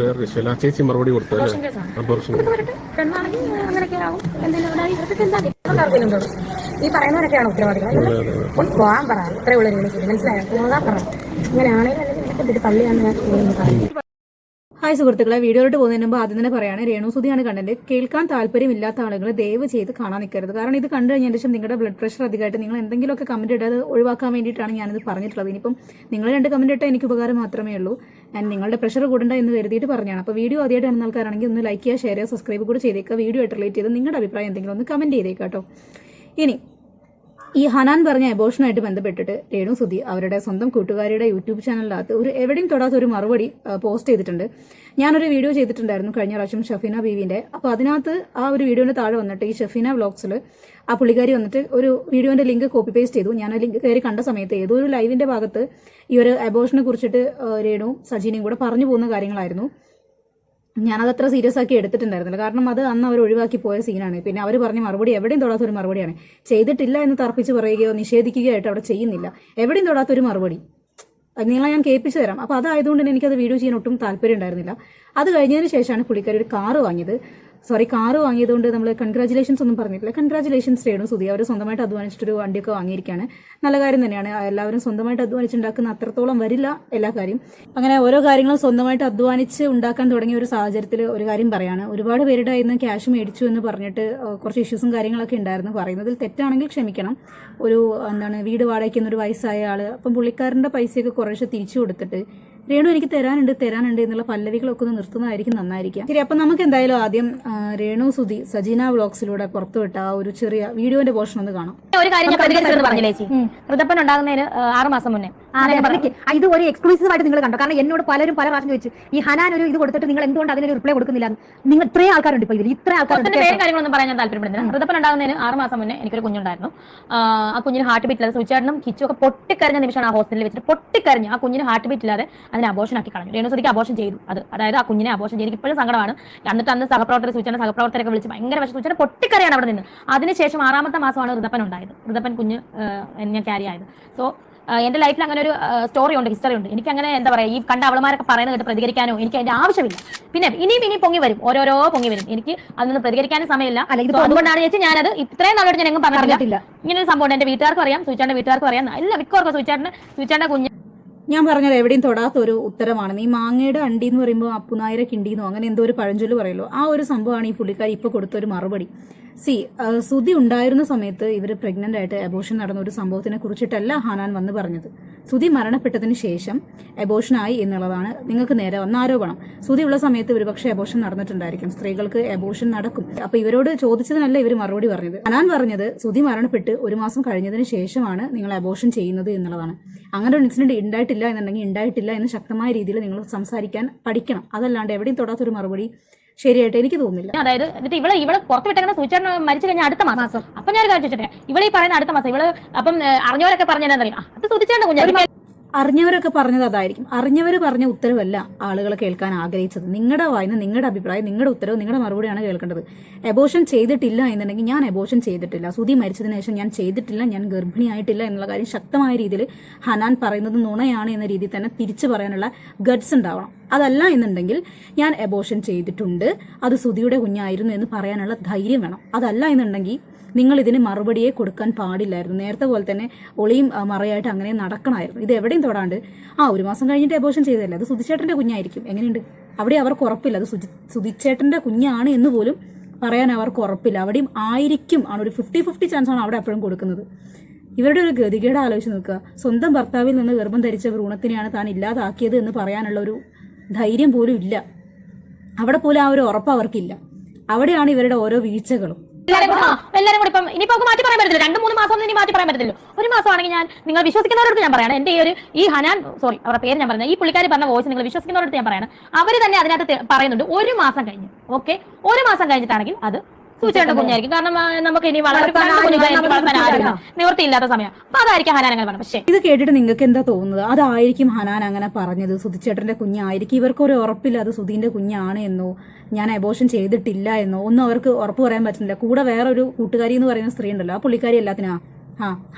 വേറെ വിഷയമില്ല. ചേച്ചി മറുപടി കൊടുത്തു ഈ പറയുന്നവരൊക്കെയാണ് ഉത്തരവാദികൾ. പോകാൻ പറ, ഇത്രേ ഉള്ള മനസ്സിലായോ? പോകാൻ പറ. അങ്ങനെയാണെങ്കിൽ പള്ളിയാണ് ഞാൻ പറയുന്നത്. ഹായ് സുഹൃത്തുക്കളെ, വീഡിയോയിലോട്ട് പോകുന്നതിന് മുമ്പ് ആദ്യം തന്നെ പറയാണ്, രേണുസുതിയാണ് കണ്ടന്റ്. കേൾക്കാൻ താല്പര്യമില്ലാത്ത ആളുകൾ ദയവ് ചെയ്ത് കാണാൻ നിൽക്കരുത്. കാരണം ഇത് കണ്ടു കഴിഞ്ഞതിന് ശേഷം നിങ്ങളുടെ ബ്ലഡ് പ്രഷർ അധികമായിട്ട് നിങ്ങൾ എന്തെങ്കിലുമൊക്കെ കമന്റ് ഇട്ടത് ഒഴിവാക്കാൻ വേണ്ടിയിട്ടാണ് ഞാനിത് പറഞ്ഞിട്ടുള്ളത്. ഇനിയിപ്പം നിങ്ങൾ 2 കമന്റ് ഇട്ടാൽ എനിക്ക് ഉപകാരം മാത്രമേ ഉള്ളൂ. ഞാൻ നിങ്ങളുടെ പ്രഷർ കൂടണ്ട എന്ന് കരുതിയിട്ട് പറഞ്ഞാണ്. അപ്പോൾ വീഡിയോ ആദ്യമായിട്ട് കാണുന്ന ആൾക്കാരാണെങ്കിൽ ഒന്ന് ലൈക്ക് ചെയ്യുക, ഷെയർ ചെയ്യുക, സബ്സ്ക്രൈബ് കൂടെ ചെയ്തേക്കുക. വീഡിയോ ആയിട്ട് റിലേറ്റ് ചെയ്ത് നിങ്ങളുടെ അഭിപ്രായം എന്തെങ്കിലും ഒന്ന് കമന്റ് ചെയ്തേക്കാം കേട്ടോ. ഇനി ഈ ഹനാൻ പറഞ്ഞ അബോർഷനായിട്ട് ബന്ധപ്പെട്ടിട്ട് രേണുസുതി അവരുടെ സ്വന്തം കൂട്ടുകാരിയുടെ യൂട്യൂബ് ചാനലിനകത്ത് എവിടെയും തൊടാത്ത ഒരു മറുപടി പോസ്റ്റ് ചെയ്തിട്ടുണ്ട്. ഞാനൊരു വീഡിയോ ചെയ്തിട്ടുണ്ടായിരുന്നു കഴിഞ്ഞ പ്രാവശ്യം ഷഫീന ബീവിന്റെ. അപ്പോൾ അതിനകത്ത് ആ ഒരു വീഡിയോന്റെ താഴെ വന്നിട്ട് ഈ ഷഫീന വ്ലോഗ്സിൽ ആ പുള്ളിക്കാരി വന്നിട്ട് ഒരു വീഡിയോന്റെ ലിങ്ക് കോപ്പി പേസ്റ്റ് ചെയ്തു. ഞാൻ ആ ലിങ്ക് കയറി കണ്ട സമയത്ത് ഏതോ ഒരു ലൈവിന്റെ ഭാഗത്ത് ഈ ഒരു അബോർഷനെ കുറിച്ചിട്ട് രേണുവും സജീനയും കൂടെ പറഞ്ഞു പോകുന്ന കാര്യങ്ങളായിരുന്നു. ഞാനതത്ര സീരിയസ് ആക്കി എടുത്തിട്ടുണ്ടായിരുന്നില്ല. കാരണം അത് അന്ന് അവർ ഒഴിവാക്കി പോയ സീനാണ്. പിന്നെ അവർ പറഞ്ഞ മറുപടി എവിടെയും തൊടാത്തൊരു മറുപടിയാണ്. ചെയ്തിട്ടില്ല എന്ന് തർപ്പിച്ച് പറയുകയോ നിഷേധിക്കുകയോ ആയിട്ട് അവിടെ ചെയ്യുന്നില്ല. എവിടെയും തൊടാത്തൊരു മറുപടി നിങ്ങളെ ഞാൻ കേൾപ്പിച്ചു തരാം. അപ്പോൾ അതായതുകൊണ്ട് തന്നെ എനിക്കത് വീഡിയോ ചെയ്യാൻ ഒട്ടും താല്പര്യം ഉണ്ടായിരുന്നില്ല. അത് കഴിഞ്ഞതിന് ശേഷമാണ് പുള്ളിക്കാരി ഒരു കാറ് വാങ്ങിയതുകൊണ്ട് നമ്മൾ കൺഗ്രാജുലേഷൻസ് ഒന്നും പറഞ്ഞിട്ടില്ല. കൺഗ്രാജുലേഷൻസ് രേണുസുതി, അവർ സ്വന്തമായിട്ട് അധ്വാനിച്ചിട്ടൊരു വണ്ടിയൊക്കെ വാങ്ങിയിരിക്കുകയാണ്. നല്ല കാര്യം തന്നെയാണ്. എല്ലാവരും സ്വന്തമായിട്ട് അധ്വാനിച്ചുണ്ടാക്കുന്ന അത്രത്തോളം വരില്ല എല്ലാ കാര്യം. അങ്ങനെ ഓരോ കാര്യങ്ങളും സ്വന്തമായിട്ട് അധ്വാനിച്ച് ഉണ്ടാക്കാൻ തുടങ്ങിയ ഒരു സാഹചര്യത്തിൽ ഒരു കാര്യം പറയാണ്, ഒരുപാട് പേരുടെ ഇന്ന് ക്യാഷ് മേടിച്ചു എന്ന് പറഞ്ഞിട്ട് കുറച്ച് ഇഷ്യൂസും കാര്യങ്ങളൊക്കെ ഉണ്ടായിരുന്നു. പറയുന്നതിൽ തെറ്റാണെങ്കിൽ ക്ഷമിക്കണം. വീട് വാടകയ്ക്കുന്ന ഒരു വയസ്സായ ആള്, അപ്പം പുള്ളിക്കാരന്റെ പൈസയൊക്കെ കുറേശ്ശെ തിരിച്ചു കൊടുത്തിട്ട് രേണു എനിക്ക് തരാനുണ്ട് എന്നുള്ള പല്ലവികളൊക്കെ ഒന്ന് നിർത്തുന്നതായിരിക്കും നന്നായിരിക്കാം. ശരി, അപ്പൊ നമുക്ക് എന്തായാലും ആദ്യം രേണുസുതി സജീന വ്ലോഗ്സിലൂടെ പുറത്തുവിട്ട ആ ഒരു ചെറിയ വീഡിയോന്റെ പോർഷൻ ഒന്ന് കാണാം. ഒരു കാര്യം ഞാൻ പ്രതികരിച്ചെന്ന് പറഞ്ഞില്ലേ ചേച്ചി, ഋതപ്പൻ ഉണ്ടാകുന്നതിന് 6 മാസം മുന്നേ ഇത് ഒരു എക്സ്ക്ലൂസീവ് ആയിട്ട് നിങ്ങൾ കണ്ടോ? കാരണം എന്നോട് പലരും പല പ്രാവശ്യം ചോദിച്ചു, ഈ ഹനാൻ ഒരു ഇത് കൊടുത്തിട്ട് നിങ്ങൾ എന്തുകൊണ്ട് അതിനൊരു റിപ്ലൈ കൊടുക്കുന്നില്ല? നിങ്ങൾ ഇത്രയും ആൾക്കാരുണ്ട്, ഇപ്പൊ ഇതിൽ ഇത്ര ആൾക്കാരുടെ പേരും കാര്യങ്ങളൊന്നും പറയാൻ ഞാൻ താല്പര്യപ്പെടുന്നില്ല. ഋതപ്പൻ ഉണ്ടാകുന്നതിന് 6 മാസം മുന്നേ എനിക്കൊരു കുഞ്ഞുണ്ടായിരുന്നു. ആ കുഞ്ഞിന് ഹാർട്ട് ബീറ്റ് ഇല്ലാതെ സുചേട്ടനും കിച്ചും ഒക്കെ പൊട്ടിക്കരഞ്ഞ നിമിഷമാണ് ആ ഹോസ്പിറ്റലിൽ വെച്ചിട്ട് പൊട്ടിക്കരഞ്ഞു. ആ കുഞ്ഞിന് ഹാർട്ട് ബീറ്റ് ഇല്ലാതെ അതിനെ അബോർഷൻ ആക്കി കളഞ്ഞു. രേണുസുതിക്ക് അബോർഷൻ ചെയ്തു. അതായത് ആ കുഞ്ഞിനെ അബോർഷൻ ചെയ്തു. ഇപ്പോഴും സങ്കടമാണ്. എന്നിട്ട് അന്ന് സഹപ്രവർത്തകരൊക്കെ വിളിച്ച് ഭയങ്കര സൂചന പൊട്ടിക്കരയാണ് അവിടെ നിന്ന്. അതിനുശേഷം 6ാമത്തെ മാസമാണ് ഋതപ്പൻ ഉണ്ടായത്. ഋതപ്പൻ കുഞ്ഞ് ഞാൻ ക്യാരി ആയത്. സോ എന്റെ ലൈഫിൽ അങ്ങനെ ഒരു സ്റ്റോറി ഉണ്ട്, ഹിസ്റ്ററി ഉണ്ട്. എനിക്ക് അങ്ങനെ എന്താ പറയാ, ഈ കണ്ട അവളമാരൊക്കെ പറയുന്നത് കേട്ട് പ്രതികരിക്കാനോ എനിക്ക് അതിന്റെ ആവശ്യമില്ല. പിന്നെ ഇനിയും പൊങ്ങി വരും, ഓരോരോ പൊങ്ങി വരും. എനിക്ക് അതിനൊന്നും പ്രതികരിക്കാനും സമയമില്ല. അതുകൊണ്ടാണ് ചേച്ചി ഞാനത് ഇത്രയും നാളോട്ട് ഞാൻ എങ്ങും പറഞ്ഞിട്ടില്ല. ഇങ്ങനെ ഒരു സംഭവം എന്റെ വീട്ടുകാർക്കും അറിയാം, സുചാന്റെ വീട്ടുകാർക്കും അറിയാം, എല്ലാ മിക്കവർക്കും സുചാന്റെ കുഞ്ഞ്. ഞാൻ പറഞ്ഞത് എവിടെയും തൊടാത്ത ഒരു ഉത്തരമാണ്. ഈ മാങ്ങയുടെ അണ്ടി എന്ന് പറയുമ്പോൾ അപ്പുനായര കിണ്ടിന്നോ അങ്ങനെ എന്തോ ഒരു പഴഞ്ചൊല്ല് പറയുമല്ലോ, ആ ഒരു സംഭവമാണ് ഈ പുള്ളിക്കാരി ഇപ്പൊ കൊടുത്തൊരു മറുപടി. സുധി ഉണ്ടായിരുന്ന സമയത്ത് ഇവർ പ്രഗ്നന്റ് ആയിട്ട് അബോർഷൻ നടന്ന ഒരു സംഭവത്തിനെ കുറിച്ചിട്ടല്ല ഹനാൻ വന്ന് പറഞ്ഞത്. സുധി മരണപ്പെട്ടതിന് ശേഷം അബോർഷനായി എന്നുള്ളതാണ് നിങ്ങൾക്ക് നേരെ വന്ന ആരോപണം. സുധി ഉള്ള സമയത്ത് ഒരുപക്ഷെ അബോർഷൻ നടന്നിട്ടുണ്ടായിരിക്കും. സ്ത്രീകൾക്ക് അബോർഷൻ നടക്കും. അപ്പൊ ഇവരോട് ചോദിച്ചതിനല്ല ഇവർ മറുപടി പറഞ്ഞത്. ഹനാൻ പറഞ്ഞത് സുധി മരണപ്പെട്ട് 1 മാസം കഴിഞ്ഞതിന് ശേഷമാണ് നിങ്ങൾ അബോർഷൻ ചെയ്യുന്നത് എന്നുള്ളതാണ്. അങ്ങനെ ഒരു ഇൻസിഡന്റ് ഉണ്ടായിട്ടില്ല എന്നുണ്ടെങ്കിൽ ഉണ്ടായിട്ടില്ല എന്ന് ശക്തമായ രീതിയിൽ നിങ്ങൾ സംസാരിക്കാൻ പഠിക്കണം. അതല്ലാണ്ട് എവിടെയും തൊടാത്തൊരു മറുപടി ശരിയായിട്ട് എനിക്ക് തോന്നുന്നില്ല. അതായത് എന്നിട്ട് ഇവള് പുറത്ത് വിട്ടേക്കുന്ന സൂചന മരിച്ചു കഴിഞ്ഞാൽ അടുത്ത മാസം. അപ്പൊ ഞാൻ കാര്യം ചോദിച്ചിട്ടെ, ഇവള് ഈ പറയുന്ന അടുത്ത മാസം ഇവള് അപ്പം അറിഞ്ഞവരൊക്കെ പറഞ്ഞറിയാം, അത് സൂചിച്ചേണ്ട കുഞ്ഞാ. അറിഞ്ഞവരൊക്കെ പറഞ്ഞത് അതായിരിക്കും. അറിഞ്ഞവർ പറഞ്ഞ ഉത്തരവല്ല ആളുകൾ കേൾക്കാൻ ആഗ്രഹിച്ചത്. നിങ്ങളുടെ വായന, നിങ്ങളുടെ അഭിപ്രായം, നിങ്ങളുടെ ഉത്തരവ്, നിങ്ങളുടെ മറുപടിയാണ് കേൾക്കേണ്ടത്. അബോർഷൻ ചെയ്തിട്ടില്ല എന്നുണ്ടെങ്കിൽ ഞാൻ അബോർഷൻ ചെയ്തിട്ടില്ല, സുധി മരിച്ചതിന് ശേഷം ഞാൻ ചെയ്തിട്ടില്ല, ഞാൻ ഗർഭിണിയായിട്ടില്ല എന്നുള്ള കാര്യം ശക്തമായ രീതിയിൽ ഹനാൻ പറയുന്നത് നുണയാണ് എന്ന രീതിയിൽ തന്നെ തിരിച്ചു പറയാനുള്ള ഗഡ്സ് ഉണ്ടാവണം. അതല്ല എന്നുണ്ടെങ്കിൽ ഞാൻ അബോർഷൻ ചെയ്തിട്ടുണ്ട്, അത് സുധിയുടെ കുഞ്ഞായിരുന്നു എന്ന് പറയാനുള്ള ധൈര്യം വേണം. അതല്ല എന്നുണ്ടെങ്കിൽ നിങ്ങൾ ഇതിന് മറുപടിയെ കൊടുക്കാൻ പാടില്ലായിരുന്നു. നേരത്തെ പോലെ തന്നെ ഒളിയും മറയായിട്ട് അങ്ങനെ നടക്കണമായിരുന്നു. ഇത് എവിടെയും തൊടാണ്ട് 1 മാസം കഴിഞ്ഞിട്ട് അബോർഷൻ ചെയ്തതല്ലേ, അത് സുധിച്ചേട്ടന്റെ കുഞ്ഞായിരിക്കും. എങ്ങനെയുണ്ട്? അവിടെ അവർക്ക് ഉറപ്പില്ല അത് സുധിച്ചേട്ടന്റെ കുഞ്ഞാണ് എന്ന് പോലും പറയാൻ അവർക്ക് ഉറപ്പില്ല. അവിടെയും ആയിരിക്കും ആണ്, ഒരു 50-50 ചാൻസ് ആണ് അവിടെ എപ്പോഴും കൊടുക്കുന്നത്. ഇവരുടെ ഒരു ഗതികേട് ആലോചിച്ച് നോക്കുക. സ്വന്തം ഭർത്താവിൽ നിന്ന് ഗർഭം ധരിച്ച ഭ്രൂണത്തിനെയാണ് താൻ ഇല്ലാതാക്കിയത് എന്ന് പറയാനുള്ള ഒരു ധൈര്യം പോലും ഇല്ല. അവിടെ പോലും ആ ഒരു ഉറപ്പ് അവർക്കില്ല. അവിടെയാണ് ഇവരുടെ ഓരോ വീഴ്ചകളും. എല്ലാവരും കൂടി ഇപ്പം ഇനിയിപ്പോ മാറ്റി പറയാൻ പറ്റത്തില്ല. 2-3 മാസം ഇനി മാറ്റി പറയാൻ പറ്റത്തില്ല. 1 മാസമാണെങ്കിൽ നിങ്ങൾ വിശ്വസിക്കുന്നവരോട് ഞാൻ പറയാണ്, എന്റെ ഈ ഹനാൻ അവരുടെ പേര് ഞാൻ പറഞ്ഞത്, ഈ പുള്ളിക്കാരി പറഞ്ഞ വോയിസ് നിങ്ങൾ വിശ്വസിക്കുന്നവരോട് ഞാൻ പറയാണ്. അവര് തന്നെ അതിനകത്ത് പറയുന്നുണ്ട് 1 മാസം കഴിഞ്ഞ്. ഓക്കെ, 1 മാസം കഴിഞ്ഞിട്ടാണെങ്കിൽ അത് സൂചിയുടെ കുഞ്ഞായിരിക്കും. കാരണം നമുക്ക് ഇനി നിവൃത്തിയില്ലാത്ത സമയം. അപ്പൊ അതായിരിക്കും ഹനാൻ അങ്ങനെ പറഞ്ഞത്. പക്ഷേ ഇത് കേട്ടിട്ട് നിങ്ങൾക്ക് എന്താ തോന്നുന്നത്? അതായിരിക്കും ഹനാൻ അങ്ങനെ പറഞ്ഞത്, സുധിച്ചേട്ടന്റെ കുഞ്ഞായിരിക്കും. ഇവർക്കൊരു ഉറപ്പില്ല അത് സുധീന്റെ കുഞ്ഞാണ് എന്നോ ഞാൻ അബോർഷൻ ചെയ്തിട്ടില്ല എന്നോ ഒന്നും അവർക്ക് ഉറപ്പ് പറയാൻ പറ്റുന്നില്ല. കൂടെ വേറൊരു കൂട്ടുകാരി എന്ന് പറയുന്ന സ്ത്രീ ഉണ്ടല്ലോ, ആ പുള്ളിക്കാരി എല്ലാത്തിനാ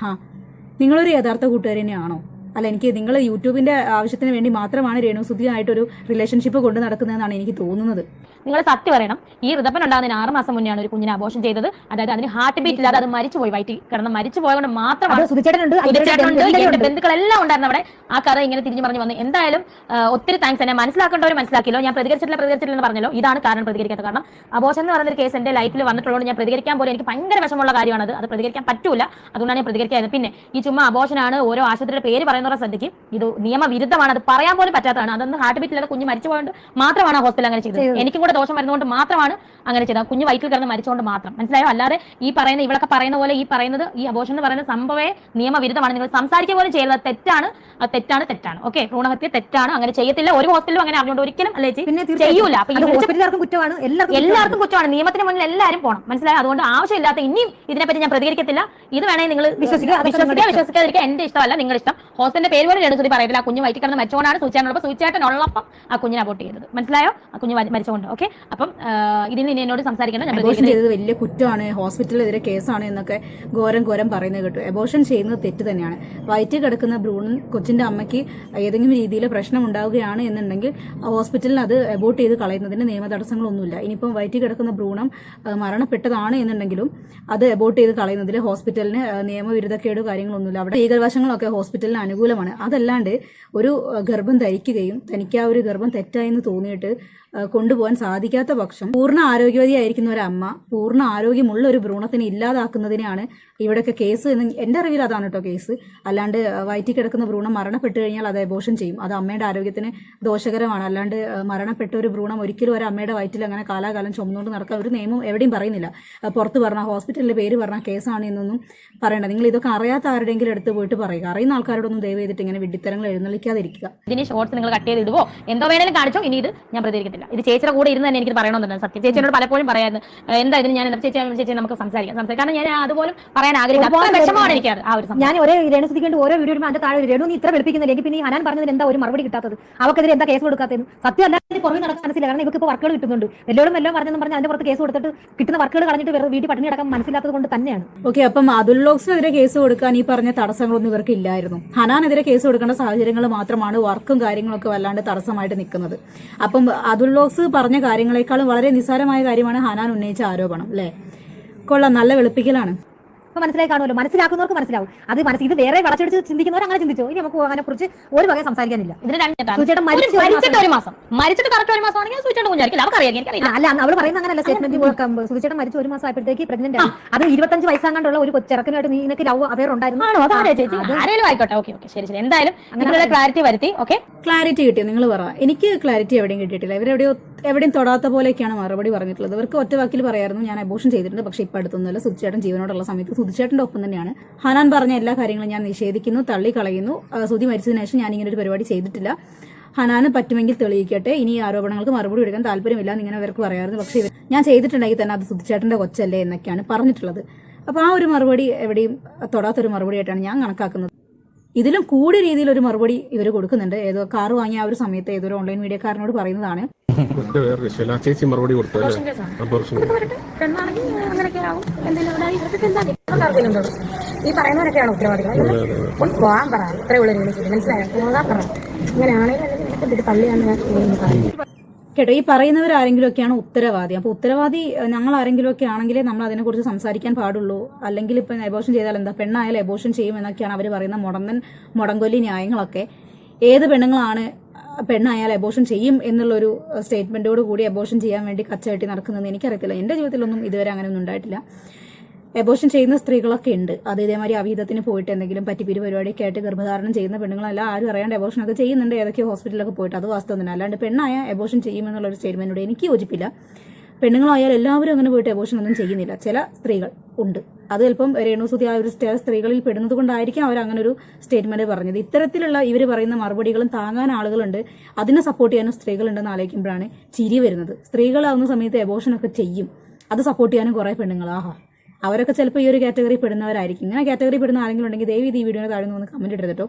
നിങ്ങളൊരു യഥാർത്ഥ കൂട്ടുകാരി തന്നെയാണോ? അല്ല, എനിക്ക് നിങ്ങൾ യൂട്യൂബിന്റെ ആവശ്യത്തിന് വേണ്ടി മാത്രമാണ് രേണുസുധിയായിട്ടൊരു റിലേഷൻഷിപ്പ് കൊണ്ട് നടക്കുന്നതെന്നാണ് എനിക്ക് തോന്നുന്നത്. നിങ്ങൾ സത്യം പറയണം, ഈ ഋതപ്പൻ ഉണ്ടാകുന്നതിന് 6 മാസം മുന്നെയാണ് ഒരു കുഞ്ഞിനെ അബോർഷൻ ചെയ്തത്. അതായത് അതിന് ഹാർട്ട് ബീറ്റ് ഇല്ലാതെ അത് മരിച്ചുപോയി, വയറ്റിൽ കിടന്ന് മരിച്ചു പോയതുകൊണ്ട് മാത്രമാണ്. സുധിച്ചേട്ടനുണ്ട്, ബന്ധുക്കളെല്ലാം ഉണ്ടായിരുന്നു അവിടെ. ആ കഥ ഇങ്ങനെ തിരിഞ്ഞു പറഞ്ഞു വന്നു. എന്തായാലും ഒത്തിരി താങ്ക്സ്. എന്നെ മനസ്സിലാക്കേണ്ടവർ മനസ്സിലാക്കിയല്ലോ. ഞാൻ പ്രതികരിച്ചിട്ടില്ല എന്ന് പറഞ്ഞല്ലോ. ഇതാണ് കാരണം പ്രതികരിക്കാത്ത കാരണം. അബോർഷൻ എന്ന് പറയുന്ന ഒരു കേസ് എന്റെ ലൈഫിൽ വന്നിട്ടുള്ളത് ഞാൻ പ്രതികരിക്കാൻ പോലും എനിക്ക് ഭയങ്കര വിഷമമുള്ള കാര്യമാണ്. അത് പ്രതികരിക്കാൻ പറ്റൂല. അതുകൊണ്ടാണ് ഞാൻ പ്രതികരിക്കാതെ. പിന്നെ ഈ ചുമ്മാ അബോർഷനാണ് ഓരോ ആശുപത്രിയുടെ പേര് പറയുന്നവരെ ശ്രദ്ധിക്കും. ഇത് നിയമവിരുദ്ധമാണ്, അത് പറയാൻ പോലും പറ്റാത്തതാണ്. അതൊന്ന് ഹാർട്ട് ബീറ്റ് ഇല്ലാതെ കുഞ്ഞ് മരിച്ചു പോയത് മാത്രമാണ് ആ ഹോസ്പിറ്റൽ അങ്ങനെ ചെയ്തത്. എനിക്കും കൂടെ ദോഷം വരുന്നതുകൊണ്ട് മാത്രമാണ് അങ്ങനെ ചെയ്തത്. കുഞ്ഞ് വയറ്റിൽ കിടന്ന് മരിച്ചുകൊണ്ട് മാത്രം. മനസ്സിലായോ? അല്ലാതെ ഈ പറയുന്ന ഇവളൊക്കെ പറയുന്ന പോലെ ഈ പറയുന്നത് ഈ അബോർഷൻ എന്ന് പറയുന്ന സംഭവേ നിയമവിരുദ്ധമാണ്. നിങ്ങൾ സംസാരിക്കുക പോലും ചെയ്യുന്നത് തെറ്റാണ്. തെറ്റാണ്. ഓക്കെ, ഭ്രൂണഹത്യ തെറ്റാണ്. അങ്ങനെ ചെയ്യത്തില്ല. ഒരു ഹോസ്പിറ്റലും അങ്ങനെ അറിഞ്ഞുകൊണ്ട് ഒരിക്കലും അല്ലേ ചെയ്യൂല. കുറ്റമാണ്, എല്ലാവർക്കും കുറ്റമാണ്. നിയമത്തിന് മുന്നിൽ എല്ലാവരും പോകണം. മനസ്സിലായോ? അതുകൊണ്ട് ആവശ്യമില്ലാത്ത ഇനിയും ഇതിനെപ്പറ്റി ഞാൻ പ്രതികരിക്കത്തില്ല. ഇത് വേണമെങ്കിൽ നിങ്ങൾ വിശ്വസിക്കാതിരിക്കുക. എന്റെ ഇഷ്ടമല്ല, നിങ്ങളുടെ ഇഷ്ടം. ഹോസ്പിറ്റലിന്റെ പേര് പോലും രേണുസുധി പറയത്തില്ല. ആ കുഞ്ഞ് വയറ്റിൽ കിടന്ന് മരിച്ചുകൊണ്ടാണ് സൂചിച്ചേട്ടനുള്ളപ്പം ആ കുഞ്ഞിനെ അബോർട്ട് ചെയ്തത്. മനസ്സിലായോ? ആ കുഞ്ഞ് മരിച്ചുകൊണ്ട്. ഓക്കെ, അപ്പം ഇതിൽ ഇനി എന്നോട് സംസാരിക്കണം. അബോർഷൻ ചെയ്തത് വലിയ കുറ്റമാണ്, ഹോസ്പിറ്റലിനെതിരെ കേസാണ് എന്നൊക്കെ ഘോരം പറയുന്നത് കേട്ടു. അബോർഷൻ ചെയ്യുന്നത് തെറ്റ് തന്നെയാണ്. വയറ്റിൽ കിടക്കുന്ന ഭ്രൂണം കൊച്ചിന്റെ അമ്മയ്ക്ക് ഏതെങ്കിലും രീതിയിൽ പ്രശ്നം ഉണ്ടാവുകയാണ് എന്നുണ്ടെങ്കിൽ ഹോസ്പിറ്റലിൽ അത് അബോർട്ട് ചെയ്ത് കളയുന്നതിന് നിയമ തടസ്സങ്ങളൊന്നുമില്ല. ഇനിയിപ്പം വയറ്റിൽ കിടക്കുന്ന ഭ്രൂണം മരണപ്പെട്ടതാണ് എന്നുണ്ടെങ്കിലും അത് അബോർട്ട് ചെയ്ത് കളയുന്നതിൽ ഹോസ്പിറ്റലിന് നിയമവിരുദ്ധക്കേടോ കാര്യങ്ങളൊന്നുമില്ല. അവിടെ ലീഗൽവശങ്ങളൊക്കെ ഹോസ്പിറ്റലിന് അനുകൂലമാണ്. അതല്ലാണ്ട് ഒരു ഗർഭം ധരിക്കുകയും തനിക്ക് ആ ഒരു ഗർഭം തെറ്റായെന്ന് തോന്നിയിട്ട് കൊണ്ടുപോകാൻ സാധിക്കാത്ത പക്ഷം പൂർണ്ണ ആരോഗ്യവതിയായിരിക്കുന്ന ഒരു അമ്മ പൂർണ്ണ ആരോഗ്യമുള്ള ഒരു ഭ്രൂണത്തിനെ ഇല്ലാതാക്കുന്നതിനാണ് ഇവിടെയൊക്കെ കേസ് എന്ന് എൻ്റെ അറിവിൽ അതാണ് കേട്ടോ കേസ്. അല്ലാണ്ട് വയറ്റിൽ കിടക്കുന്ന ഭ്രൂണം മരണപ്പെട്ടു കഴിഞ്ഞാൽ അത് അബോർഷൻ ചെയ്യും. അത് അമ്മയുടെ ആരോഗ്യത്തിന് ദോഷകരമാണ്. അല്ലാണ്ട് മരണപ്പെട്ട ഒരു ഭ്രൂണം ഒരിക്കലും ഒരു അമ്മയുടെ വയറ്റിൽ അങ്ങനെ കാലാകാലം ചുമന്നുകൊണ്ട് നടക്കാൻ ഒരു നിയമം എവിടെയും പറയുന്നില്ല. പുറത്ത് പറഞ്ഞാൽ ഹോസ്പിറ്റലിലെ പേര് പറഞ്ഞാൽ കേസാണ് എന്നൊന്നും പറയണ്ട. നിങ്ങൾ ഇതൊക്കെ അറിയാത്ത ആരുടെയെങ്കിലും അടുത്ത് പോയിട്ട് പറയുക. അറിയുന്ന ആൾക്കാരോടൊന്നും ദയവ് ചെയ്തിട്ട് ഇങ്ങനെ വിഡ്ഢിത്തരങ്ങൾ എഴുന്നള്ളിക്കാതിരിക്കുക. ഇതിന് ഷോർട്സ് നിങ്ങൾ കട്ട് ചെയ്തിടുവോ എന്തോ വേണേലും കാണിച്ചോ. ഇനി ഇത് ഞാൻ പ്രതികരിക്കത്തില്ല. ഇത് ചേച്ചിയുടെ കൂടെ ഇരുന്ന് തന്നെ എനിക്ക് പറയണമെന്നുണ്ട്. സത്യം ചേച്ചിയോട് പലപ്പോഴും പറയായിരുന്നു എന്താ ഇതിന് ഞാൻ ചേച്ചി നമുക്ക് സംസാരിക്കാം. കാരണം ഞാൻ അതുപോലും പറയാൻ ആഗ്രഹിക്കുന്നത് വിഷമമാണ് എനിക്ക്. ആ ഒരു ഞാൻ ഒരേ രേണുസുധിക്കേണ്ട ഓരോ വീഡിയോ അതിന്റെ താഴെ രേണു നീ ഇത്ര വെളുപ്പിക്കുന്നില്ല. എനിക്ക് പിന്നെ ഈ ഹനാൻ പറഞ്ഞതിന് എന്താ ഒരു മറുപടി കിട്ടാത്തത്? അവക്കെതിരെ എന്താ കേസ് കൊടുക്കാത്തത്? സത്യം അല്ലാതെ പുറമെ നടക്കാൻ മനസ്സില്ല. കാരണം ഇവർക്ക് ഇപ്പോൾ വർക്കുകൾ കിട്ടുന്നുണ്ട്. എല്ലാം പറഞ്ഞെന്ന് പറഞ്ഞാൽ അതിന്റെ പുറത്ത് കേസ് കൊടുത്തിട്ട് കിട്ടുന്ന വർക്കുകൾ കളഞ്ഞിട്ട് വേറെ വീട്ടിൽ പട്ടിണി അടക്കം മനസ്സിലാത്തത് കൊണ്ട് തന്നെയാണ്. ഓക്കെ, അപ്പം അതുൽ വ്ലോഗ്സിനെതിരെ കേസ് കൊടുക്കാൻ ഈ പറഞ്ഞ തടസ്സങ്ങളൊന്നും ഇവർക്ക് ഇല്ലായിരുന്നു. ഹനാനെതിരെ കേസ് കൊടുക്കേണ്ട സാഹചര്യങ്ങൾ മാത്രമാണ് വർക്കും കാര്യങ്ങളൊക്കെ വല്ലാണ്ട് തടസ്സമായിട്ട് നിൽക്കുന്നത്. അപ്പം അതുൽ വ്ലോഗ്സ് പറഞ്ഞ കാര്യങ്ങളെക്കാളും വളരെ നിസ്സാരമായ കാര്യമാണ് ഹനാൻ ഉന്നയിച്ച ആരോപണം. അല്ലേ? കൊള്ളാം, നല്ല വെളുപ്പിക്കലാണ്. അപ്പൊ മനസ്സിലായി കാണുമല്ലോ. മനസ്സിലാക്കുന്നവർക്ക് മനസ്സിലാവും. അത് ഇത് വേറെ വളച്ചെടുത്ത് ചിന്തിക്കുന്നവർ അങ്ങനെ ചിന്തിച്ചോ. ഇനി നമുക്ക് അതിനെ കുറിച്ച് ഒരു വക സംസാരിക്കാനില്ല. ഇതിന് മരിച്ചിട്ട് ഒരു മാസം കറക്റ്റ് ഒരു മാസം ആണെങ്കിൽ സുചേട്ടൻ കുഞ്ഞായിരിക്കും. അല്ല, അവൾ പറയുന്ന അങ്ങനെയല്ല. സ്റ്റേറ്റ്മെന്റ് സുചേട്ടൻ മരിച്ച ഒരു മാസം ആയപ്പോഴത്തേക്ക് പ്രഗ്നന്റ് ആണ്. അത് 25 വയസ്സാണ്ടുള്ള ഒരു ചെറുക്കനായിട്ട് നിനക്ക് ലവ് അഫെയർ ഉണ്ടായിരുന്നു. ആരെങ്കിലും ആയിക്കോട്ടെ. ഓക്കെ, ശരി. എന്തായാലും അങ്ങനെ ക്ലാരിറ്റി വരുത്തി. ഓക്കെ, ക്ലാരിറ്റി കിട്ടി. നിങ്ങൾ പറ. എനിക്ക് ക്ലാരിറ്റി എവിടെയും കിട്ടിയിട്ടില്ല. എവിടെയും തൊടാത്ത പോലെയൊക്കെയാണ് മറുപടി പറഞ്ഞിട്ടുള്ളത്. ഇവർക്ക് ഒറ്റ വാക്കിൽ പറയായിരുന്നു ഞാൻ അബോർഷൻ ചെയ്തിട്ടുണ്ട്, പക്ഷേ ഇപ്പം അടുത്തൊന്നുമല്ല. സുധിച്ചേട്ടൻ ജീവനോടുള്ള സമയത്ത് സുധിച്ചേട്ടന്റെ ഒപ്പം തന്നെയാണ്. ഹനാൻ പറഞ്ഞ എല്ലാ കാര്യങ്ങളും ഞാൻ നിഷേധിക്കുന്നു, തള്ളിക്കളയുന്നു. സുധി മരിച്ചതിന് ശേഷം ഞാൻ ഇങ്ങനെ ഒരു പരിപാടി ചെയ്തിട്ടില്ല. ഹനാന് പറ്റുമെങ്കിൽ തെളിയിക്കട്ടെ. ഇനി ഈ ആരോപണങ്ങൾക്ക് മറുപടി കൊടുക്കാൻ താല്പര്യമില്ല എന്നിങ്ങനെ അവർക്ക് പറയാറുണ്ട്. പക്ഷേ ഞാൻ ചെയ്തിട്ടുണ്ടെങ്കിൽ തന്നെ അത് സുധിച്ചേട്ടന്റെ കൊച്ചല്ലേ എന്നൊക്കെയാണ് പറഞ്ഞിട്ടുള്ളത്. അപ്പോൾ ആ ഒരു മറുപടി എവിടെയും തൊടാത്തൊരു മറുപടിയായിട്ടാണ് ഞാൻ കണക്കാക്കുന്നത്. ഇതിലും കൂടിയ രീതിയിൽ ഒരു മറുപടി ഇവർ കൊടുക്കുന്നുണ്ട്. ഏതോ കാർ വാങ്ങിയ ആ ഒരു സമയത്ത് ഏതൊരു ഓൺലൈൻ മീഡിയക്കാരനോട് പറയുന്നതാണ്. ചേച്ചി മറുപടി കൊടുത്തു. ഈ പറയുന്നവരൊക്കെയാണ് ഉത്തരവാദികൾ. പോകാൻ പറ. ഇത്രേ ഉള്ള മനസ്സിലായോ? പോകാൻ പറ. ഇങ്ങനെയാണെങ്കിൽ തള്ളിയാണ് കേട്ടോ. ഈ പറയുന്നവർ ആരെങ്കിലും ഒക്കെയാണ് ഉത്തരവാദി. അപ്പോൾ ഉത്തരവാദി ഞങ്ങൾ ആരെങ്കിലും ഒക്കെ ആണെങ്കിലേ നമ്മൾ അതിനെക്കുറിച്ച് സംസാരിക്കാൻ പാടുള്ളൂ. അല്ലെങ്കിൽ ഇപ്പം അബോർഷൻ ചെയ്താൽ എന്താ, പെണ്ണായാലും അബോർഷൻ ചെയ്യും എന്നൊക്കെയാണ് അവർ പറയുന്ന മുടങ്കൊല്ലി ന്യായങ്ങളൊക്കെ. ഏത് പെണ്ണുങ്ങളാണ് പെണ്ണായാൽ അബോർഷൻ ചെയ്യും എന്നുള്ളൊരു സ്റ്റേറ്റ്മെന്റോട് കൂടി അബോർഷൻ ചെയ്യാൻ വേണ്ടി കച്ചകെട്ടി നടക്കുന്നതെന്ന് എനിക്കറിയത്തില്ല. എൻ്റെ ജീവിതത്തിലൊന്നും ഇതുവരെ അങ്ങനെയൊന്നും ഉണ്ടായിട്ടില്ല. അബോർഷൻ ചെയ്യുന്ന സ്ത്രീകളൊക്കെ ഉണ്ട്. അത് ഇതേമാതിരി അവിഹിതത്തിന് പോയിട്ട് എന്തെങ്കിലും പറ്റിപ്പിരി പരിപാടിയൊക്കെ ആയിട്ട് ഗർഭധാരണം ചെയ്യുന്ന പെണ്ണുങ്ങളെല്ലാം ആരും അറിയാണ്ട് അബോർഷനൊക്കെ ചെയ്യുന്നുണ്ട്. ഏതൊക്കെ ഹോസ്പിറ്റലിലൊക്കെ പോയിട്ട്. അത് വാസ്തവം തന്നെ. അല്ലാണ്ട് പെണ്ണായ അബോർഷൻ ചെയ്യുമെന്നുള്ളൊരു സ്റ്റേറ്റ്മെന്റിനോട് എനിക്ക് യോജിപ്പില്ല. പെണ്ണുങ്ങളായാലും എല്ലാവരും അങ്ങനെ പോയിട്ട് അബോർഷൻ ഒന്നും ചെയ്യുന്നില്ല. ചില സ്ത്രീകൾ ഉണ്ട്. അത് ചിലപ്പം രേണുസുധി ആ ഒരു സ്ത്രീകളിൽ പെടുന്നത് കൊണ്ടായിരിക്കും അവർ അങ്ങനെ ഒരു സ്റ്റേറ്റ്മെന്റ് പറഞ്ഞത്. ഇത്തരത്തിലുള്ള ഇവർ പറയുന്ന മറുപടികളും താങ്ങാൻ ആളുകളുണ്ട്, അതിനെ സപ്പോർട്ട് ചെയ്യാനും സ്ത്രീകളുണ്ടെന്ന് ആലോചിക്കുമ്പോഴാണ് ചിരി വരുന്നത്. സ്ത്രീകളാവുന്ന സമയത്ത് അബോർഷനൊക്കെ ചെയ്യും, അത് സപ്പോർട്ട് ചെയ്യാനും കുറേ പെണ്ണുങ്ങൾ. ആഹാ, അവരൊക്കെ ചിലപ്പോൾ ഈ ഒരു കാറ്റഗറി പെടുന്നവരായിരിക്കും. ഇങ്ങനെ കാറ്റഗറി പെടുന്ന ആരെങ്കിലും ഉണ്ടെങ്കിൽ ദയവ് ഈ വീഡിയോയുടെ താഴെ നിന്ന് കമന്റ് ഇട്ടിട്ടോ.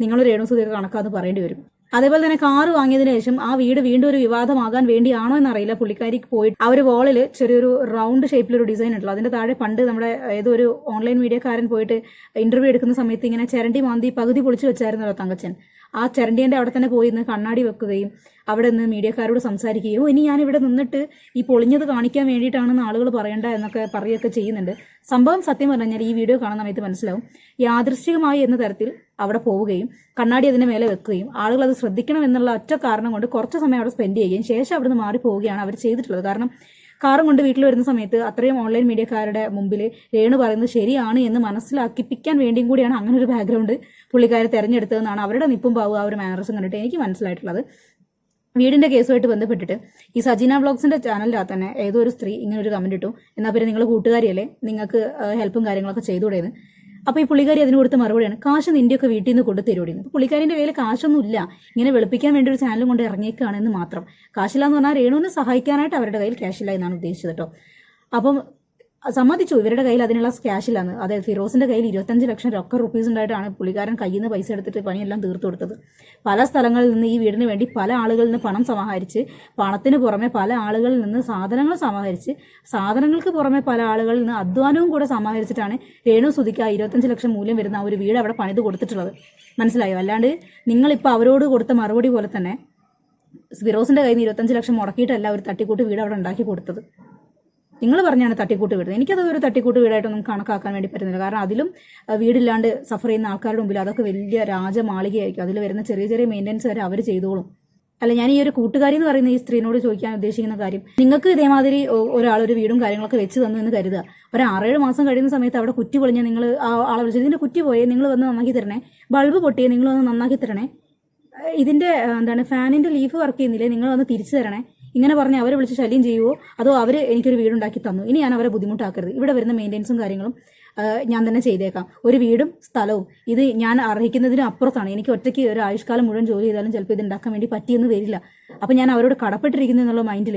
നിങ്ങൾ രേണുസുധിയൊക്കെ കണക്കാന്ന് പറയേണ്ടി വരും. അതേപോലെ തന്നെ കാറ് വാങ്ങിയതിനു ശേഷം ആ വീട് വീണ്ടും ഒരു വിവാദമാകാൻ വേണ്ടിയാണോ എന്നറിയില്ല, പുള്ളിക്കാരിക്ക് പോയിട്ട് ആ ഒരു വോളിൽ ചെറിയൊരു റൗണ്ട് ഷേപ്പിലൊരു ഡിസൈൻ ഉണ്ടല്ലോ, അതിന്റെ താഴെ പണ്ട് നമ്മുടെ ഏതോ ഒരു ഓൺലൈൻ മീഡിയക്കാരൻ പോയിട്ട് ഇന്റർവ്യൂ എടുക്കുന്ന സമയത്ത് ഇങ്ങനെ ചിരണ്ടി മാന്തി പകുതി പൊളിച്ചു വെച്ചായിരുന്നല്ലോ തങ്കച്ചൻ. ആ ചിരണ്ടിന്റെ അവിടെ തന്നെ പോയി നിന്ന് കണ്ണാടി വെക്കുകയും അവിടെ നിന്ന് മീഡിയക്കാരോട് സംസാരിക്കുകയും ഇനി ഞാൻ ഇവിടെ നിന്നിട്ട് ഈ പൊളിഞ്ഞത് കാണിക്കാൻ വേണ്ടിയിട്ടാണെന്ന് ആളുകൾ പറയേണ്ട എന്നൊക്കെ പറയുകയൊക്കെ ചെയ്യുന്നുണ്ട്. സംഭവം സത്യം പറഞ്ഞാൽ ഈ വീഡിയോ കാണുന്ന സമയത്ത് മനസ്സിലാവും, യാദൃശ്ചികമായി എന്ന തരത്തിൽ അവിടെ പോവുകയും കണ്ണാടി അതിന്റെ മേലെ വെക്കുകയും ആളുകൾ അത് ശ്രദ്ധിക്കണം എന്നുള്ള ഒറ്റ കാരണം കൊണ്ട് കുറച്ച് സമയം അവിടെ സ്പെൻഡ് ചെയ്യുകയും ശേഷം അവിടുന്ന് മാറി പോവുകയാണ് അവർ ചെയ്തിട്ടുള്ളത്. കാരണം കാറും കൊണ്ട് വീട്ടിൽ വരുന്ന സമയത്ത് അത്രയും ഓൺലൈൻ മീഡിയക്കാരുടെ മുമ്പിൽ രേണു പറയുന്നത് ശരിയാണ് എന്ന് മനസ്സിലാക്കിപ്പിക്കാൻ വേണ്ടിയും കൂടിയാണ് അങ്ങനെ ഒരു ബാക്ക്ഗ്രൗണ്ട് പുള്ളിക്കാരെ തെരഞ്ഞെടുത്തതെന്നാണ് അവരുടെ നിപ്പും പാവും ആ ഒരു മാനറിസം കണ്ടിട്ട് എനിക്ക് മനസ്സിലായിട്ടുള്ളത്. വീടിന്റെ കേസുമായിട്ട് ബന്ധപ്പെട്ടിട്ട് ഈ സജീന വ്ളോഗ്സിന്റെ ചാനലിനകത്ത് തന്നെ ഏതോ ഒരു സ്ത്രീ ഇങ്ങനെ ഒരു കമന്റ് ഇട്ടു, എന്നാൽ പിന്നെ നിങ്ങൾ കൂട്ടുകാരിയല്ലേ, നിങ്ങൾക്ക് ഹെൽപ്പും കാര്യങ്ങളൊക്കെ ചെയ്തുകൂടെയെന്ന്. അപ്പോൾ ഈ പുള്ളിക്കാരി അതിന് കൊടുത്ത മറുപടിയാണ്, കാശ് നിന്റെയൊക്കെ വീട്ടിൽ നിന്ന് കൊണ്ട് തരുവോടിയെന്ന്. അപ്പോൾ പുള്ളിക്കാരിന്റെ കയ്യിൽ കാശൊന്നും ഇല്ല, ഇങ്ങനെ വെളുപ്പിക്കാൻ വേണ്ടി ഒരു ചാനലും കൊണ്ട് ഇറങ്ങിയേക്കാണെന്ന് മാത്രം. കാശില്ല എന്ന് പറഞ്ഞാൽ രേണുവിനെ സഹായിക്കാനായിട്ട് അവരുടെ കയ്യിൽ ക്യാഷില്ല എന്നാണ് ഉദ്ദേശിച്ചത് കേട്ടോ. അപ്പം സമ്മതിച്ചു ഇവരുടെ കയ്യിൽ അതിനുള്ള ക്യാഷില്ലാന്ന്. അതായത് ഫിറോസിന്റെ കയ്യിൽ 25 ലക്ഷം റുപ്പീസ് ഉണ്ടായിട്ടാണ് പുള്ളിക്കാരൻ കയ്യിൽ നിന്ന് പൈസ എടുത്തിട്ട് പണിയെല്ലാം തീർത്തു കൊടുത്തത്. പല സ്ഥലങ്ങളിൽ നിന്ന് ഈ വീടിന് വേണ്ടി പല ആളുകളിൽ നിന്ന് പണം സമാഹരിച്ച്, പണത്തിന് പുറമെ പല ആളുകളിൽ നിന്ന് സാധനങ്ങൾ സമാഹരിച്ച്, സാധനങ്ങൾക്ക് പുറമെ പല ആളുകളിൽ നിന്ന് അധ്വാനവും കൂടെ സമാഹരിച്ചിട്ടാണ് രേണു സുധിക്ക് 25 ലക്ഷം മൂല്യം വരുന്ന ഒരു വീട് അവിടെ പണിത് കൊടുത്തിട്ടുള്ളത്. മനസ്സിലായോ? അല്ലാണ്ട് നിങ്ങളിപ്പോൾ അവരോട് കൊടുത്ത മറുപടി പോലെ തന്നെ ഫിറോസിന്റെ കയ്യിൽ നിന്ന് 25 ലക്ഷം മുടക്കിയിട്ടല്ല ഒരു തട്ടിക്കൂട്ട് വീട് അവിടെ ഉണ്ടാക്കി കൊടുത്തത്. നിങ്ങൾ പറഞ്ഞാണ് തട്ടിക്കൂട്ട് വീട്. എനിക്കത് ഒരു തട്ടിക്കൂട്ട് വീടായിട്ടൊന്നും കണക്കാക്കാൻ വേണ്ടി പറ്റുന്നില്ല. കാരണം അതിലും വീടില്ലാണ്ട് സഫർ ചെയ്യുന്ന ആൾക്കാരുടെ മുമ്പിൽ അതൊക്കെ വലിയ രാജമാളികയായിരിക്കും. അതിൽ വരുന്ന ചെറിയ ചെറിയ മെയിൻ്റെനൻസ് വരെ അവർ ചെയ്തോളും. അല്ല, ഞാൻ ഈ ഒരു കൂട്ടുകാരി എന്ന് പറയുന്ന ഈ സ്ത്രീനോട് ചോദിക്കാൻ ഉദ്ദേശിക്കുന്ന കാര്യം, നിങ്ങൾക്ക് ഇതേമാതിരി ഒരാളൊരു വീടും കാര്യങ്ങളൊക്കെ വെച്ച് തന്നു എന്ന് കരുതുക. ഒരു 6-7 മാസം കഴിയുന്ന സമയത്ത് അവിടെ കുറ്റി പൊളിഞ്ഞാൽ നിങ്ങൾ ആളെ വിളിച്ചത്, ഇതിന്റെ കുറ്റി പോയേ, നിങ്ങൾ വന്ന് നന്നാക്കി തരണേ, ബൾബ് പൊട്ടിയേ, നിങ്ങൾ വന്ന് നന്നാക്കി തരണേ, ഇതിന്റെ ഫാനിന്റെ ലീഫ് വർക്ക് ചെയ്യുന്നില്ലേ, നിങ്ങൾ വന്ന് തിരിച്ചു തരണേ, ഇങ്ങനെ പറഞ്ഞ് അവരെ വിളിച്ച് ശല്യം ചെയ്യുമോ, അതോ അവർ എനിക്കൊരു വീടുണ്ടാക്കി തന്നു, ഇനി ഞാൻ അവരെ ബുദ്ധിമുട്ടാക്കരുത്, ഇവിടെ വരുന്ന മെയിൻ്റെനൻസും കാര്യങ്ങളും ഞാൻ തന്നെ ചെയ്തേക്കാം, ഒരു വീടും സ്ഥലവും ഇത് ഞാൻ അർഹിക്കുന്നതിനും അപ്പുറത്താണ്, എനിക്ക് ഒറ്റയ്ക്ക് ഒരു ആയുഷ്കാലം മുഴുവൻ ജോലി ചെയ്താലും ചിലപ്പോൾ ഇത് ഉണ്ടാക്കാൻ വേണ്ടി പറ്റിയെന്ന് വരില്ല, അപ്പം ഞാൻ അവരോട് കടപ്പെട്ടിരിക്കുന്നു എന്നുള്ള മൈൻഡിൽ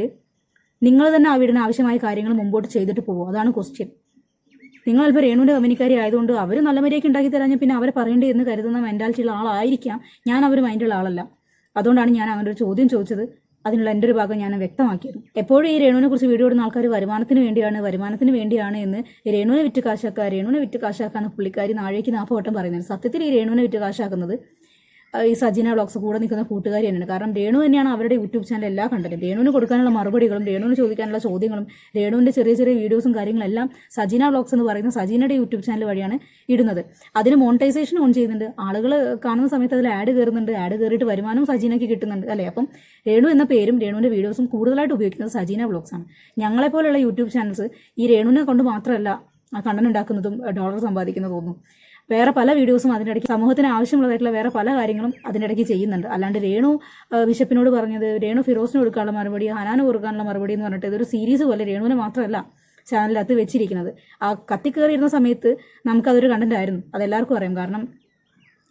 നിങ്ങൾ തന്നെ ആ വീടിന് ആവശ്യമായ കാര്യങ്ങൾ മുമ്പോട്ട് ചെയ്തിട്ട് പോകുമോ? അതാണ് ക്വസ്റ്റ്യൻ. നിങ്ങൾ ചിലപ്പോൾ രേണുവിൻ്റെ കമ്പനിക്കാരി ആയതുകൊണ്ട് അവർ നല്ല മര്യാദയ്ക്ക് ഉണ്ടാക്കി തരാഞ്ഞാൽ പിന്നെ അവരെ പറയേണ്ടി എന്ന് കരുതുന്ന മെൻറ്റാലിറ്റിയുള്ള ആളായിരിക്കാം ഞാൻ. അവർ മൈൻഡുള്ള ആളല്ല. അതുകൊണ്ടാണ് ഞാൻ അങ്ങനെ ഒരു ചോദ്യം ചോദിച്ചത്. അതിനുള്ള എൻ്റെ ഒരു ഭാഗം ഞാൻ വ്യക്തമാക്കിയത്. എപ്പോഴും ഈ രേണുവിനെ കുറിച്ച് വീഡിയോ ഇടുന്ന ആൾക്കാർ വരുമാനത്തിന് വേണ്ടിയാണ് എന്ന് രേണുവിനെ വിറ്റ് കാശാക്കാന്ന് പുള്ളിക്കാരി നാഴേക്ക് 40 വട്ടം പറയുന്നത്. സത്യത്തിൽ ഈ രേണുവിനെ വിറ്റ് കാശാക്കുന്നത് ഈ സജീന വ്ളോഗ്സ് കൂടെ നിൽക്കുന്ന കൂട്ടുകാരി തന്നെയാണ്. കാരണം രേണു തന്നെയാണ് അവരുടെ യൂട്യൂബ് ചാനൽ എല്ലാ കണ്ടന്റും. രേണുവിന് കൊടുക്കാനുള്ള മറുപടികളും രേണുവിന് ചോദിക്കാനുള്ള ചോദ്യങ്ങളും രേണുവിൻ്റെ ചെറിയ ചെറിയ വീഡിയോസും കാര്യങ്ങളെല്ലാം സജീന വ്ളോഗ്സ് എന്ന് പറയുന്ന സജീനയുടെ യൂട്യൂബ് ചാനൽ വഴിയാണ് ഇടുന്നത്. അതിന് മോണിറ്റൈസേഷൻ ഓൺ ചെയ്യുന്നുണ്ട്. ആളുകൾ കാണുന്ന സമയത്ത് അതിൽ ആഡ് കയറുന്നുണ്ട്. ആഡ് കയറിയിട്ട് വരുമാനം സജീനയ്ക്ക് കിട്ടുന്നുണ്ട് അല്ലേ? അപ്പം രേണു എന്ന പേരും രേണുവിൻ്റെ വീഡിയോസും കൂടുതലായിട്ട് ഉപയോഗിക്കുന്നത് സജീന വ്ളോഗ്സാണ്. ഞങ്ങളെപ്പോലുള്ള യൂട്യൂബ് ചാനൽസ് ഈ രേണുവിനെ കൊണ്ട് മാത്രമല്ല കണ്ടന്റ് ഉണ്ടാക്കുന്നതും ഡോളർ സമ്പാദിക്കുന്നതൊന്നും. വേറെ പല വീഡിയോസും അതിനിടയ്ക്ക് സമൂഹത്തിന് ആവശ്യമുള്ളതായിട്ടുള്ള വേറെ പല കാര്യങ്ങളും അതിനിടയ്ക്ക് ചെയ്യുന്നുണ്ട്. അല്ലാണ്ട് രേണു ബിഷപ്പിനോട് പറഞ്ഞത്, രേണു ഫിറോസിന് കൊടുക്കാനുള്ള മറുപടി, ഹനാന് കൊടുക്കാനുള്ള മറുപടി എന്ന് പറഞ്ഞിട്ട് ഇതൊരു സീരീസ് പോലെ രേണുവിനെ മാത്രമല്ല ചാനലിനകത്ത് വെച്ചിരിക്കുന്നത്. ആ കത്തിക്കേറിയിരുന്ന സമയത്ത് നമുക്കതൊരു കണ്ടന്റ് ആയിരുന്നു, അതെല്ലാവർക്കും അറിയാം. കാരണം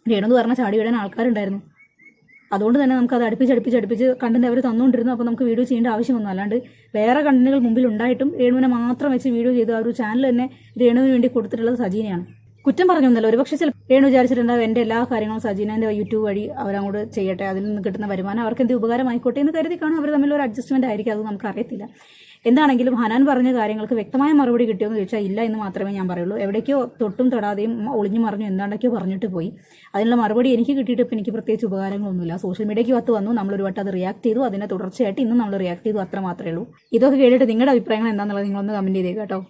രേണു എന്ന് പറഞ്ഞാൽ ചാടി വിടാൻ ആൾക്കാരുണ്ടായിരുന്നു. അതുകൊണ്ട് തന്നെ നമുക്കത് അടുപ്പിച്ച് കണ്ടന്റ് അവർ തന്നുകൊണ്ടിരുന്നു. അപ്പോൾ നമുക്ക് വീഡിയോ ചെയ്യേണ്ട ആവശ്യമൊന്നും. അല്ലാണ്ട് വേറെ കണ്ടന്റുകൾ മുമ്പിൽ ഉണ്ടായിട്ടും രേണുവിനെ മാത്രം വെച്ച് വീഡിയോ ചെയ്ത് ആ ഒരു ചാനൽ തന്നെ രേണുവിന് വേണ്ടി കൊടുത്തിട്ടുള്ളത് സജീനയാണ്. കുറ്റം പറഞ്ഞൊന്നല്ല, ഒരുപക്ഷെ ചില രേണു വിചാരിച്ചിട്ടുണ്ടാവും എൻ്റെ എല്ലാ കാര്യങ്ങളും സജീനൻ്റെ യൂട്യൂബ് വഴി അവരങ്ങോട്ട് ചെയ്യട്ടെ, അതിൽ നിന്ന് കിട്ടുന്ന വരുമാനം അവർക്ക് എന്ത് ഉപകാരമായിക്കോട്ടെ എന്ന് കരുതി കാണും. അവർ തമ്മിലൊരു അഡ്ജസ്റ്റ്മെന്റ് ആയിരിക്കും, അത് നമുക്ക് അറിയത്തില്ല. എന്താണെങ്കിലും ഹനാൻ പറഞ്ഞ കാര്യങ്ങൾക്ക് വ്യക്തമായ മറുപടി കിട്ടിയോന്ന് ചോദിച്ചാൽ ഇല്ല എന്ന് മാത്രമേ ഞാൻ പറയുള്ളൂ. എവിടേക്കോ തൊട്ടും തൊടാതെയും ഒളിഞ്ഞു മറിഞ്ഞു എന്താണ്ടൊക്കെയോ പറഞ്ഞിട്ട് പോയി. അതിനുള്ള മറുപടി എനിക്ക് കിട്ടിയിട്ട് ഇപ്പം എനിക്ക് പ്രത്യേകിച്ച് ഉപകാരങ്ങളൊന്നുമില്ല. സോഷ്യൽ മീഡിയയ്ക്ക് കത്ത് വന്നു, നമ്മളൊരു വട്ടം അത് റിയാക്ട് ചെയ്തു, അതിനെ തുടർച്ചയായിട്ട് ഇന്നും നമ്മൾ റിയാക്ട് ചെയ്തു, അത്ര മാത്രമേ ഉള്ളൂ. ഇതൊക്കെ കേട്ടിട്ട് നിങ്ങളുടെ അഭിപ്രായങ്ങൾ എന്താണെന്നുള്ളത് നിങ്ങളൊന്ന് കമന്റ് ചെയ്തേക്കാം കേട്ടോ.